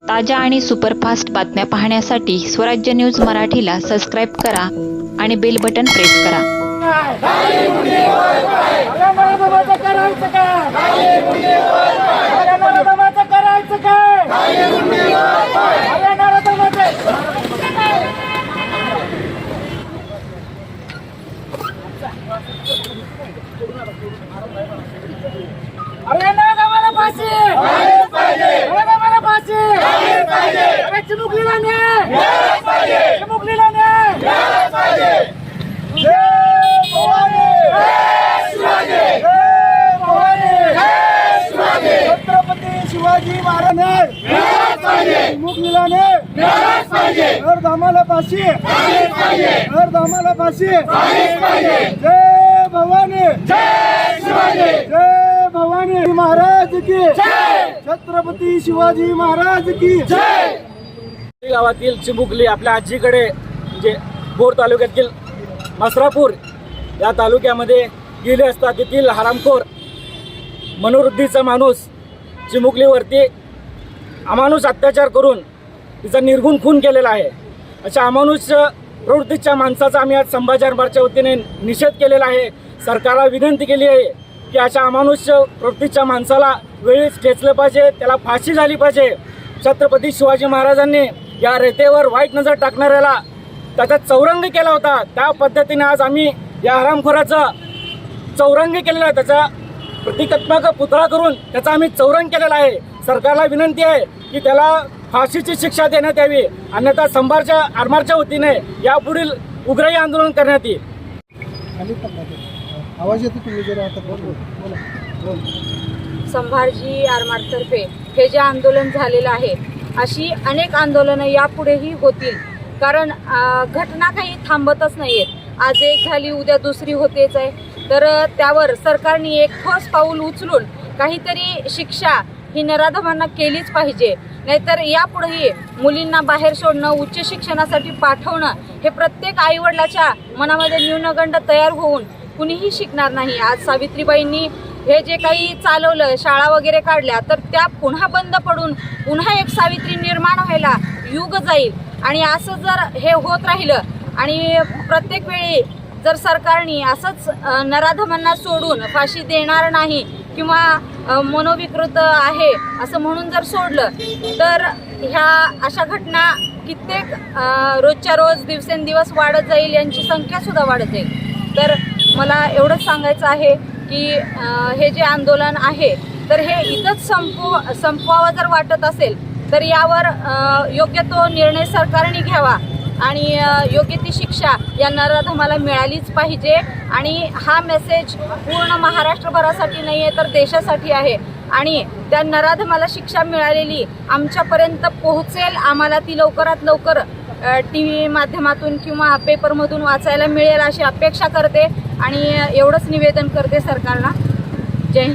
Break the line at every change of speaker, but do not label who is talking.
ताज्या आणि सुपरफास्ट बातम्या पाहण्यासाठी स्वराज्य न्यूज मराठीला सबस्क्राईब करा आणि बेल बटन प्रेस करा.
छत्रपती शिवाजी महाराज मुगलीलाने हर धामाला फाशी, हर धामाला फाशी. जय भवानी, जय भवानी महाराज की, छत्रपती शिवाजी महाराज की जय.
गावातील चिमुकली आपल्या आजीकडे म्हणजे भोर तालुक्यातील मसरापूर या तालुक्यामध्ये गेले असता तेथील हरामखोर मनोवृत्तीचा माणूस चिमुकलीवरती अमानुष अत्याचार करून तिचा निर्गुण खून केलेला आहे. अशा अमानुष प्रवृत्तीच्या माणसाचा आम्ही आज संभाजी आरमारच्या वतीने निषेध केलेला आहे. सरकारला विनंती केली आहे की अशा अमानुष प्रवृत्तीच्या माणसाला वेळीच ठेचलं पाहिजे, त्याला फाशी झाली पाहिजे. छत्रपती शिवाजी महाराजांनी या रेतेवर वाईट नजर टाकणाऱ्याला त्याचा चौरंग केला होता. त्या पद्धतीने आज आम्ही या हरामखोराचा चौरंग केलेला आहे. त्याचा प्रतिकात्मक पुतळा करून त्याचा आम्ही चौरंग केलेला आहे. सरकारला विनंती आहे की त्याला फाशीची शिक्षा देण्यात यावी, अन्यथा संभाजी आरमारच्या वतीने यापुढील उग्रही आंदोलन करण्यात येईल.
आवाज येतो तुम्ही जरा आता
संभाजी आरमारतर्फे हे जे आंदोलन झालेलं आहे, अशी अनेक आंदोलनं यापुढेही होतील. कारण घटना काही थांबतच नाही आहेत. आज एक झाली, उद्या दुसरी होतेच आहे. तर त्यावर सरकारने एक ठोस पाऊल उचलून काहीतरी शिक्षा ही नराधमांना केलीच पाहिजे. नाहीतर यापुढेही मुलींना बाहेर सोडणं, उच्च शिक्षणासाठी पाठवणं हे प्रत्येक आईवडिलाच्या मनामध्ये न्यूनगंड तयार होऊन कुणीही शिकणार नाही. आज सावित्रीबाईंनी हे जे काही चालवलं, शाळा वगैरे काढल्या, तर त्या पुन्हा बंद पडून पुन्हा एक सावित्री निर्माण व्हायला युग जाईल. आणि असं जर हे होत राहिलं आणि प्रत्येक वेळी जर सरकारने असंच नराधमांना सोडून फाशी देणार नाही किंवा मनोविकृत आहे असं म्हणून जर सोडलं, तर ह्या अशा घटना कित्येक रोजच्या रोज दिवसेंदिवस वाढत जाईल, यांची संख्यासुद्धा वाढत जाईल. तर मला एवढंच सांगायचं आहे की हे जे आंदोलन आहे तर हे इथंच संपवावं जर वाटत असेल तर यावर योग्य तो निर्णय सरकारने घ्यावा आणि योग्य ती शिक्षा या नराधमाला मिळालीच पाहिजे. आणि हा मेसेज पूर्ण महाराष्ट्रभरासाठी नाही आहे तर देशासाठी आहे. आणि त्या नराधमाला शिक्षा मिळालेली आमच्यापर्यंत पोहोचेल, आम्हाला ती लवकरात लवकर TV माध्यमातून किंवा पेपरमधून वाचायला मिळेल अशी अपेक्षा करते आणि एवढंच निवेदन करते सरकारला. जय हिंद.